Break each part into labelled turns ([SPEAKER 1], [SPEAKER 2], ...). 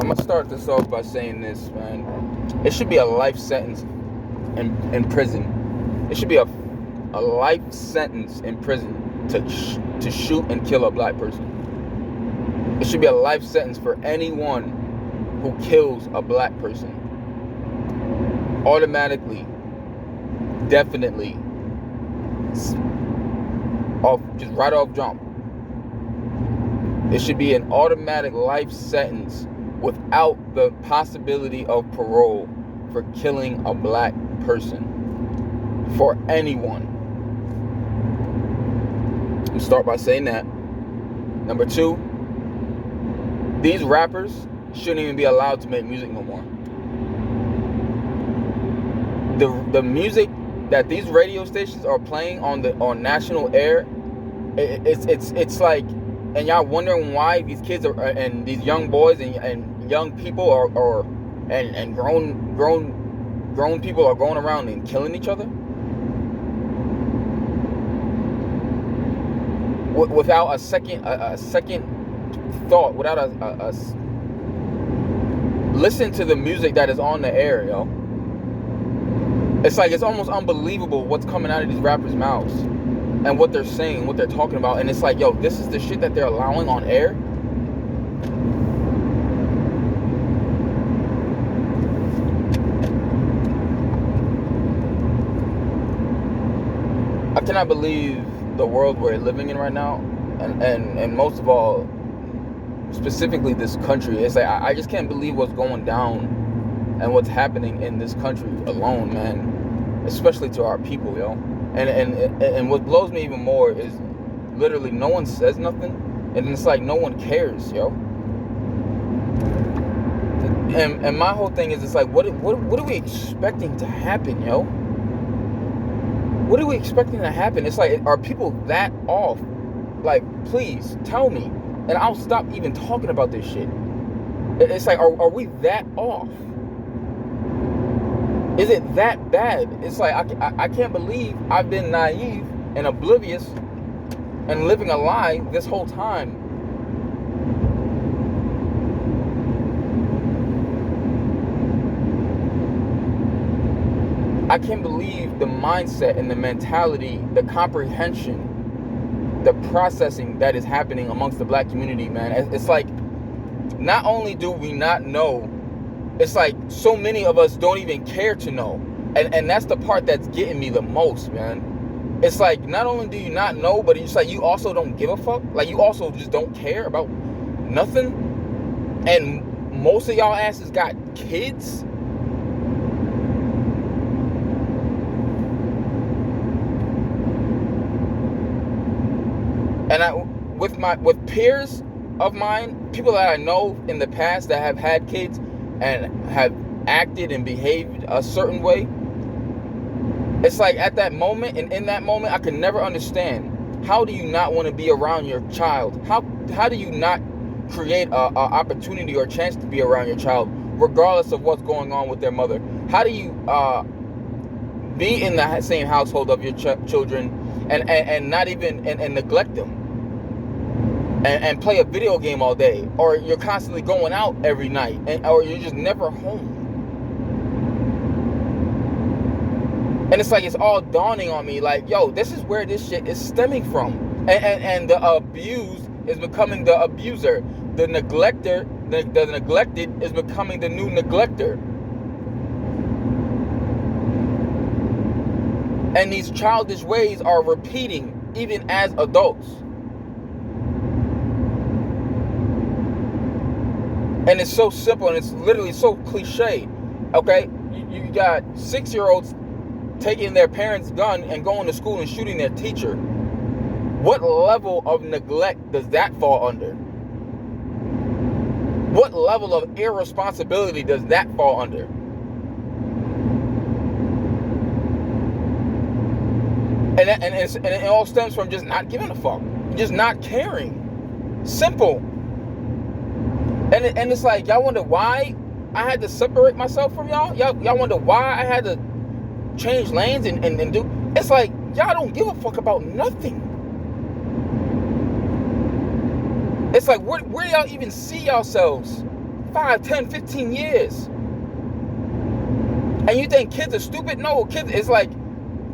[SPEAKER 1] gonna start this off by saying this, man. It should be a life sentence in prison. It should be a life sentence in prison to shoot and kill a black person. It should be a life sentence for anyone who kills a black person. Automatically, definitely, just right off jump. It should be an automatic life sentence without the possibility of parole for killing a black person. For anyone. I'll start by saying that. Number two, these rappers shouldn't even be allowed to make music no more. The music that these radio stations are playing on national air, it's like, and y'all wondering why these kids are, and these young boys and young people and grown people are going around and killing each other without a second thought, without a listen to the music that is on the air, yo. It's like, it's almost unbelievable what's coming out of these rappers' mouths and what they're saying, what they're talking about. And it's like, yo, this is the shit that they're allowing on air. I cannot believe the world we're living in right now. And most of all, specifically this country. It's like, I just can't believe what's going down and what's happening in this country alone, man. Especially to our people, yo. And what blows me even more is literally no one says nothing, and it's like no one cares, yo. And my whole thing is, it's like, what are we expecting to happen, yo? What are we expecting to happen? It's like, are people that off? Like, please tell me, and I'll stop even talking about this shit. It's like, are we that off? Is it that bad? It's like, I can't believe I've been naive and oblivious and living a lie this whole time. I can't believe the mindset and the mentality, the comprehension, the processing that is happening amongst the black community, man. It's like, not only do we not know, it's like so many of us don't even care to know. And that's the part that's getting me the most, man. It's like, not only do you not know, but it's like you also don't give a fuck. Like, you also just don't care about nothing. And most of y'all asses got kids. And with peers of mine, people that I know in the past that have had kids and have acted and behaved a certain way, it's like, at that moment and in that moment, I can never understand, how do you not want to be around your child? How do you not create a opportunity or chance to be around your child, regardless of what's going on with their mother? How do you be in the same household of your children and not even and neglect them? And play a video game all day, or you're constantly going out every night, or you're just never home. And it's like, it's all dawning on me, like, yo, this is where this shit is stemming from. And the abused is becoming the abuser. The neglector, the neglected is becoming the new neglector. And these childish ways are repeating even as adults. And it's so simple, and it's literally so cliche, okay? You got 6-year-olds taking their parents' gun and going to school and shooting their teacher. What level of neglect does that fall under? What level of irresponsibility does that fall under? And it all stems from just not giving a fuck, just not caring. Simple. And it's like, y'all wonder why I had to separate myself from y'all? Y'all wonder why I had to change lanes and do... It's like, y'all don't give a fuck about nothing. It's like, where do y'all even see yourselves 5, 10, 15 years. And you think kids are stupid? No, kids, it's like,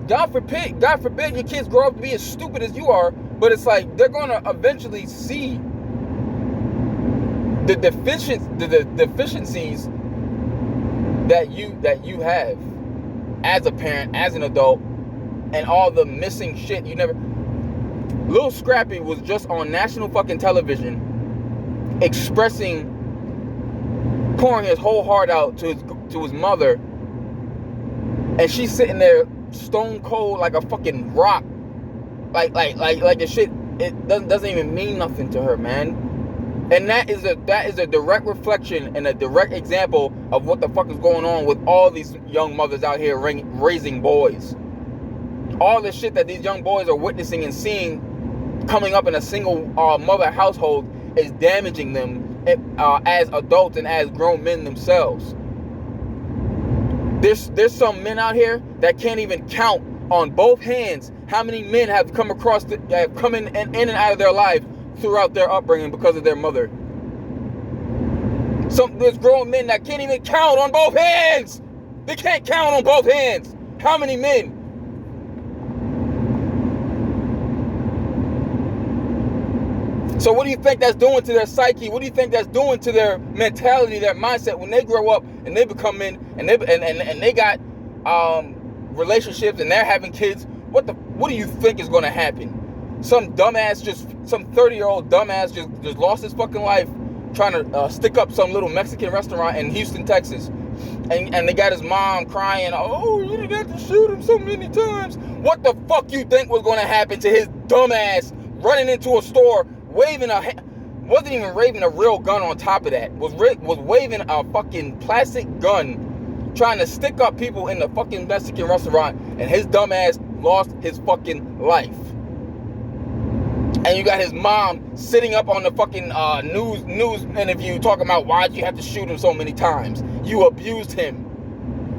[SPEAKER 1] God forbid your kids grow up to be as stupid as you are, but it's like they're gonna eventually see the deficiencies that you have as a parent, as an adult, and all the missing shit you never. Lil Scrappy was just on national fucking television expressing, pouring his whole heart out to his mother, and she's sitting there stone cold like a fucking rock, like the shit. It doesn't even mean nothing to her, man. And that is a direct reflection and a direct example of what the fuck is going on with all these young mothers out here raising boys. All the shit that these young boys are witnessing and seeing coming up in a single mother household is damaging them as adults and as grown men themselves. There's some men out here that can't even count on both hands how many men have come in and out of their life throughout their upbringing because of their mother. There's grown men that can't even count on both hands. They can't count on both hands how many men. So what do you think that's doing to their psyche? What do you think that's doing to their mentality, their mindset when they grow up and they become men and they got relationships and they're having kids? What do you think is going to happen? Some 30-year-old dumbass just lost his fucking life trying to stick up some little Mexican restaurant in Houston, Texas. And they got his mom crying, oh, you didn't have to shoot him so many times. What the fuck you think was going to happen to his dumbass running into a store, wasn't even waving a real gun on top of that, was waving a fucking plastic gun, trying to stick up people in the fucking Mexican restaurant, and his dumbass lost his fucking life. And you got his mom sitting up on the fucking news interview talking about why'd you have to shoot him so many times? You abused him.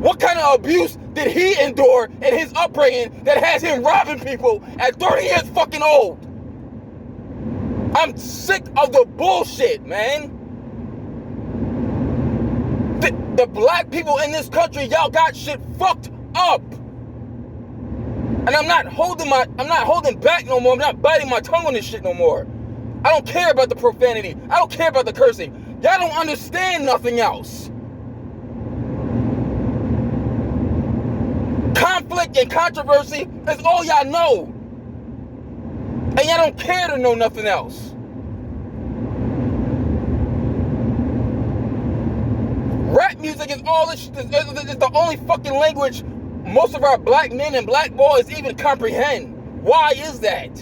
[SPEAKER 1] What kind of abuse did he endure in his upbringing that has him robbing people at 30 years fucking old? I'm sick of the bullshit, man. The black people in this country, y'all got shit fucked up. And I'm not holding back no more. I'm not biting my tongue on this shit no more. I don't care about the profanity. I don't care about the cursing. Y'all don't understand nothing else. Conflict and controversy is all y'all know. And y'all don't care to know nothing else. Rap music is the only fucking language most of our black men and black boys even comprehend. Why is that?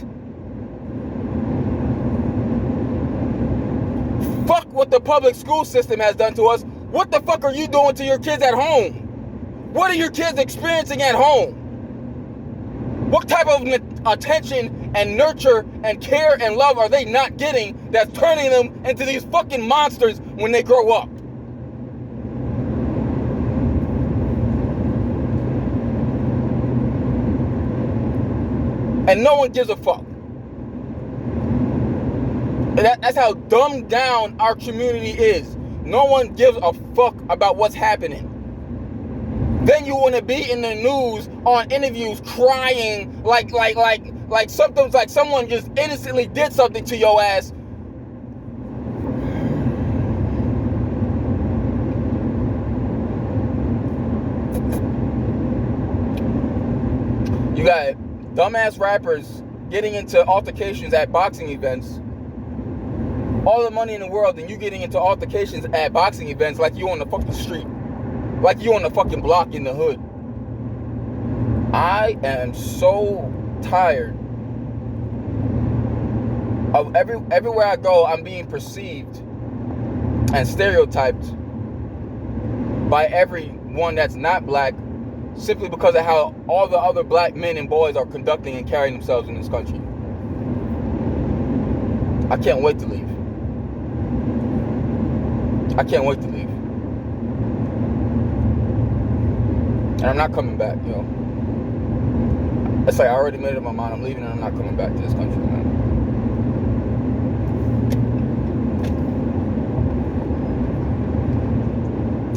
[SPEAKER 1] Fuck what the public school system has done to us. What the fuck are you doing to your kids at home? What are your kids experiencing at home? What type of attention and nurture and care and love are they not getting that's turning them into these fucking monsters when they grow up? And no one gives a fuck. That's how dumbed down our community is. No one gives a fuck about what's happening. Then you want to be in the news on interviews crying like something's like someone just innocently did something to your ass. You got dumbass rappers getting into altercations at boxing events. All the money in the world, and you getting into altercations at boxing events like you on the fucking street. Like you on the fucking block in the hood. I am so tired of everywhere I go, I'm being perceived and stereotyped by everyone that's not black, simply because of how all the other black men and boys are conducting and carrying themselves in this country. I can't wait to leave. I can't wait to leave. And I'm not coming back, you know. It's like I already made up my mind. I'm leaving and I'm not coming back to this country, man.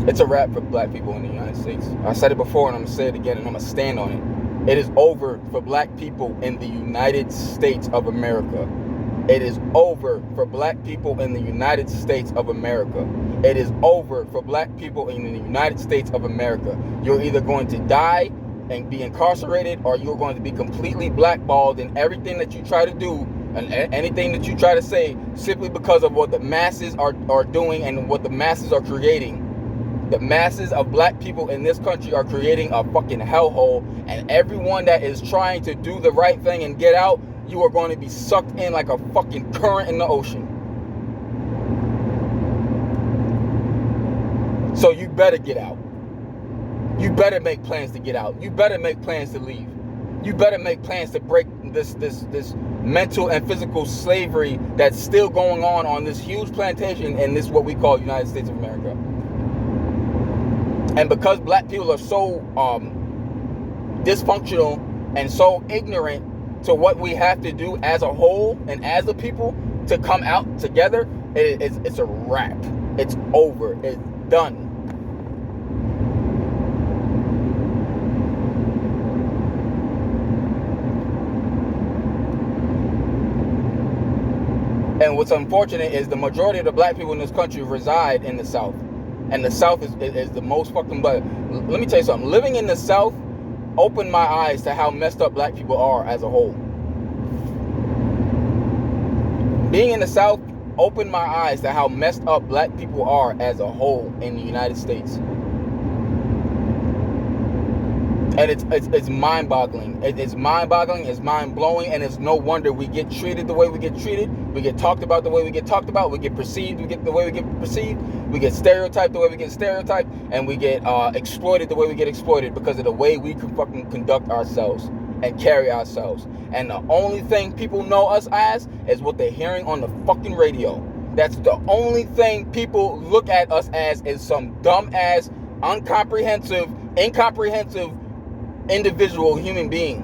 [SPEAKER 1] It's a wrap for black people in the United States. I said it before, and I'm going to say it again, and I'm going to stand on it. It is over for black people in the United States of America. It is over for black people in the United States of America. It is over for black people in the United States of America. You're either going to die and be incarcerated, or you're going to be completely blackballed in everything that you try to do and anything that you try to say, simply because of what the masses are doing and what the masses are creating. The masses of black people in this country are creating a fucking hellhole, and everyone that is trying to do the right thing and get out, you are going to be sucked in like a fucking current in the ocean. So you better get out. You better make plans to get out. You better make plans to leave. You better make plans to break this mental and physical slavery that's still going on this huge plantation in this what we call United States of America. And because black people are so dysfunctional and so ignorant to what we have to do as a whole and as a people to come out together, it's a wrap. It's over. It's done. And what's unfortunate is the majority of the black people in this country reside in the South. And the South is the most fucking... But let me tell you something. Living in the South opened my eyes to how messed up black people are as a whole. Being in the South opened my eyes to how messed up black people are as a whole in the United States. And it's mind-boggling. It's mind-boggling, it's mind-blowing, and it's no wonder we get treated the way we get treated. We get talked about the way we get talked about. We get perceived the way we get perceived. We get stereotyped the way we get stereotyped. And we get exploited the way we get exploited because of the way we can fucking conduct ourselves and carry ourselves. And the only thing people know us as is what they're hearing on the fucking radio. That's the only thing people look at us as, is some dumb-ass, incomprehensive individual human being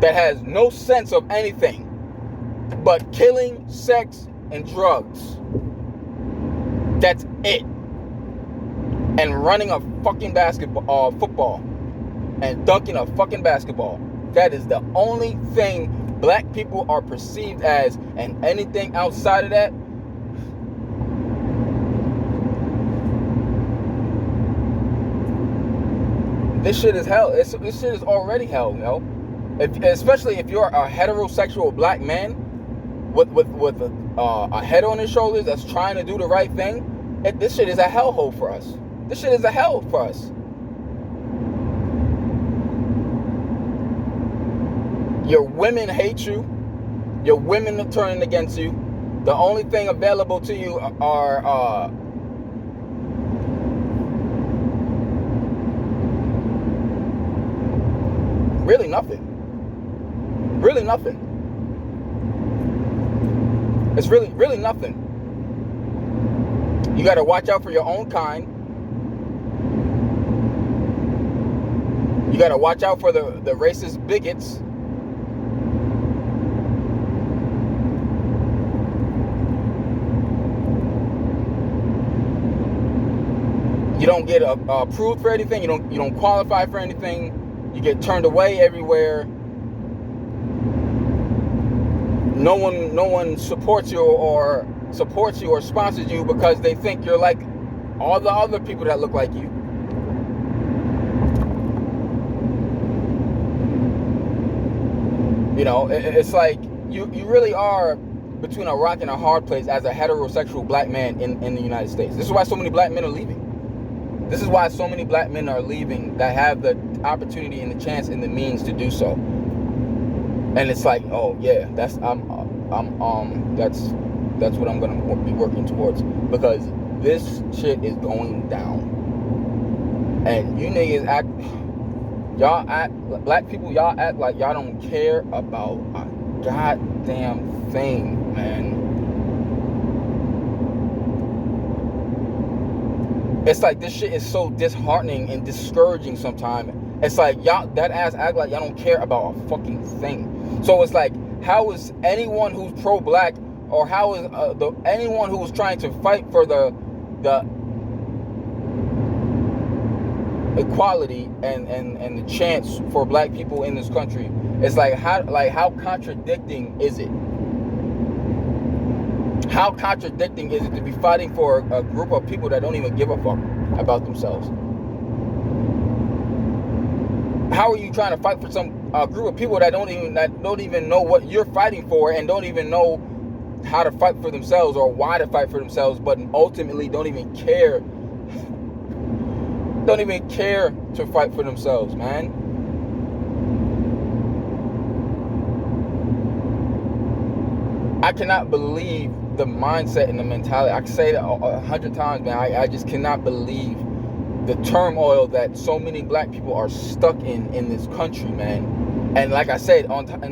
[SPEAKER 1] that has no sense of anything but killing, sex, and drugs. That's it. And running a fucking football and dunking a fucking basketball. That is the only thing black people are perceived as, and anything outside of that, this shit is hell. This shit is already hell, yo. Especially if you're a heterosexual black man with a head on his shoulders that's trying to do the right thing. This shit is a hellhole for us. This shit is a hell for us. Your women hate you. Your women are turning against you. The only thing available to you are really nothing. Really nothing. It's really nothing. You got to watch out for your own kind. You got to watch out for the racist bigots. You don't get approved for anything. You don't qualify for anything. You get turned away everywhere. No one supports you or sponsors you because they think you're like all the other people that look like you. You know, it's like you really are between a rock and a hard place as a heterosexual black man in the United States. This is why so many black men are leaving. This is why so many black men are leaving that have the opportunity and the chance and the means to do so. And it's like, oh yeah, that's what I'm gonna be working towards, because this shit is going down. And you niggas black people, y'all act like y'all don't care about a goddamn thing, man. It's like this shit is so disheartening and discouraging sometimes. It's like y'all that ass act like y'all don't care about a fucking thing. So it's like, how is anyone who's pro-black, or how is anyone who's trying to fight for the equality and the chance for black people in this country, it's like how contradicting is it? How contradicting is it to be fighting for a group of people that don't even give a fuck about themselves? How are you trying to fight for some group of people that don't even know what you're fighting for, and don't even know how to fight for themselves or why to fight for themselves, but ultimately don't even care to fight for themselves, man? I cannot believe the mindset and the mentality. I can say that 100 times, man. I just cannot believe the turmoil that so many black people are stuck in this country, man. And like I said,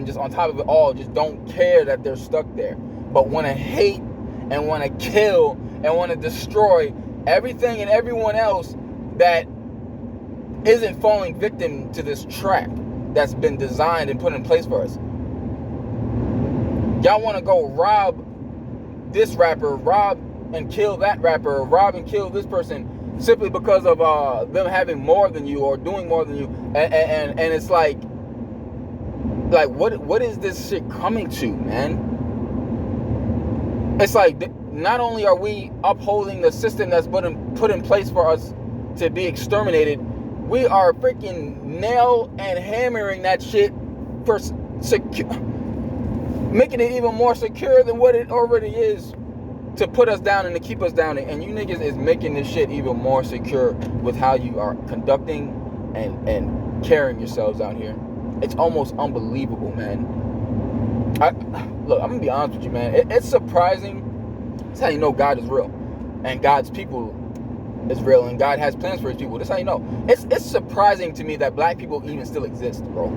[SPEAKER 1] just on top of it all, just don't care that they're stuck there, but want to hate and want to kill and want to destroy everything and everyone else that isn't falling victim to this trap that's been designed and put in place for us. Y'all want to go rob this rapper, rob and kill that rapper, rob and kill this person simply because of them having more than you or doing more than you, and it's like what is this shit coming to, man? It's like, not only are we upholding the system that's put in place for us to be exterminated, we are freaking nail and hammering that shit for making it even more secure than what it already is, to put us down and to keep us down. And you niggas is making this shit even more secure with how you are conducting and carrying yourselves out here. It's almost unbelievable, man. Look, I'm gonna be honest with you, man. It's surprising. That's how you know God is real, and God's people is real, and God has plans for his people. That's how you know. It's surprising to me that black people even still exist, bro.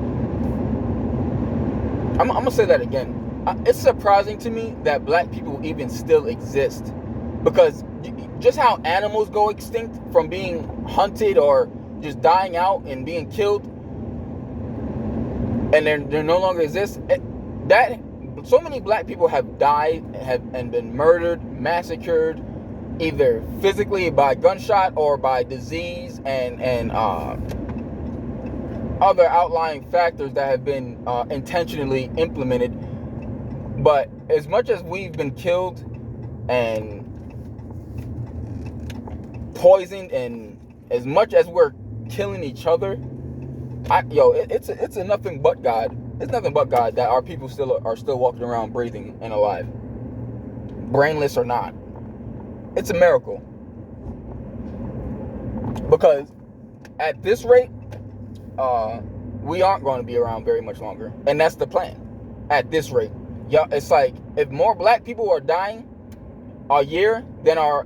[SPEAKER 1] I'm gonna say that again. It's surprising to me that black people even still exist, because just how animals go extinct from being hunted or just dying out and being killed, and they're no longer exist. That so many black people have died, and been murdered, massacred, either physically by gunshot or by disease and other outlying factors that have been intentionally implemented. But as much as we've been killed and poisoned, and as much as we're killing each other, it's a nothing but God. It's nothing but God that our people are still walking around breathing and alive, brainless or not. It's a miracle. Because at this rate, we aren't going to be around very much longer, and that's the plan. At this rate, it's like, if more black people are dying a year than are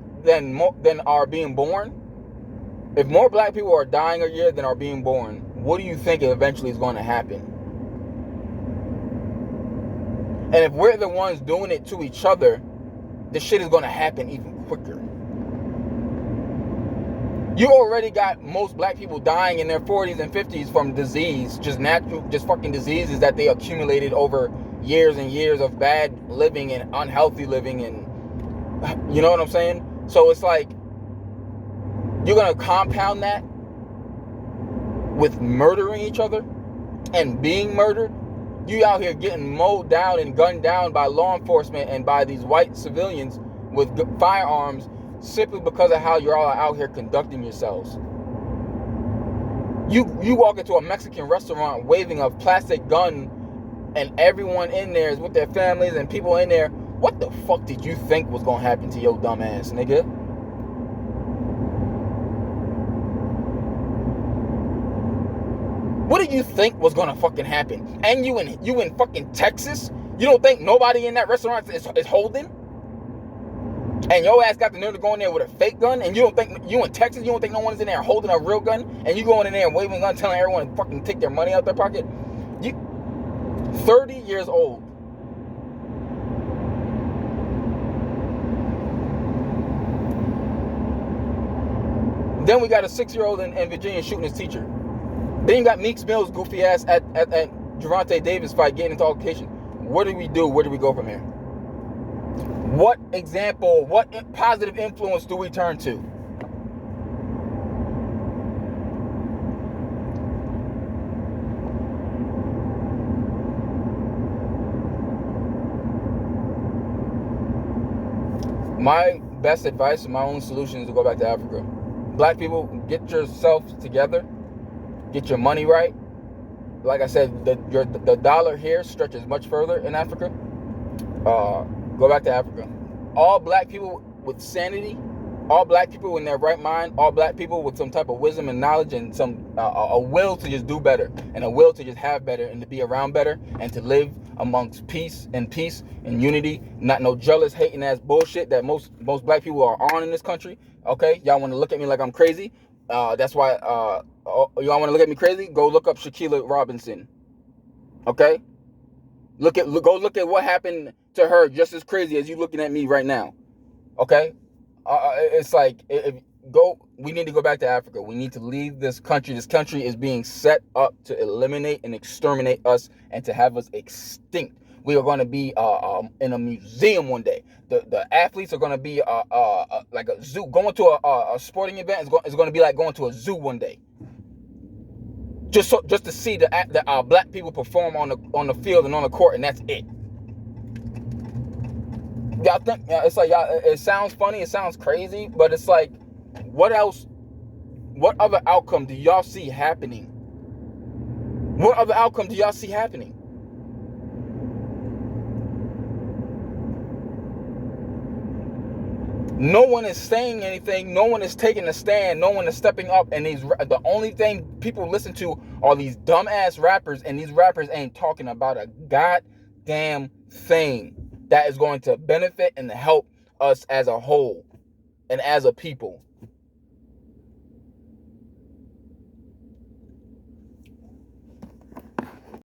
[SPEAKER 1] being born, if more black people are dying a year than are being born, what do you think eventually is going to happen? And if we're the ones doing it to each other, this shit is going to happen even quicker. You already got most black people dying in their 40s and 50s from disease, just fucking diseases that they accumulated over years and years of bad living and unhealthy living, and you know what I'm saying? So it's like, you're going to compound that with murdering each other and being murdered. You out here getting mowed down and gunned down by law enforcement and by these white civilians with firearms, simply because of how you're all out here conducting yourselves. You walk into a Mexican restaurant waving a plastic gun, and everyone in there is with their families and people in there. What the fuck did you think was gonna happen to your dumb ass, nigga? What did you think was gonna fucking happen? And you in fucking Texas? You don't think nobody in that restaurant is holding? And your ass got the nerve to go in there with a fake gun? And you don't think, you in Texas, you don't think no one is in there holding a real gun? And you going in there and waving a gun, telling everyone to fucking take their money out their pocket? You 30 years old. Then we got a 6-year-old in Virginia shooting his teacher. Then you got Meek Mill's goofy ass at Gervonta Davis fight getting into altercation. What do we do? Where do we go from here? What example, what positive influence do we turn to? My best advice and my only solution is to go back to Africa. Black people, get yourself together, get your money right. Like I said, the dollar here stretches much further in Africa. Go back to Africa. All black people with sanity, all black people in their right mind, all black people with some type of wisdom and knowledge and some a will to just do better and a will to just have better and to be around better and to live amongst peace and unity, not no jealous, hating ass bullshit that most black people are on in this country. Okay, y'all want to look at me like I'm crazy? That's why y'all want to look at me crazy? Go look up Shaquilla Robinson. Okay, go look at what happened to her, just as crazy as you looking at me right now. Okay, it's like we need to go back to Africa. We need to leave this country. This country is being set up to eliminate and exterminate us and to have us extinct. We are going to be in a museum one day. The athletes are going to be like a zoo. Going to a sporting event is going to be like going to a zoo one day. Just to see the black people perform on the field and on the court, and that's it. Y'all think it's like it sounds funny, it sounds crazy, but it's like, what else? What other outcome do y'all see happening? What other outcome do y'all see happening? No one is saying anything. No one is taking a stand. No one is stepping up. And the only thing people listen to are these dumbass rappers, and these rappers ain't talking about a goddamn thing that is going to benefit and help us as a whole and as a people.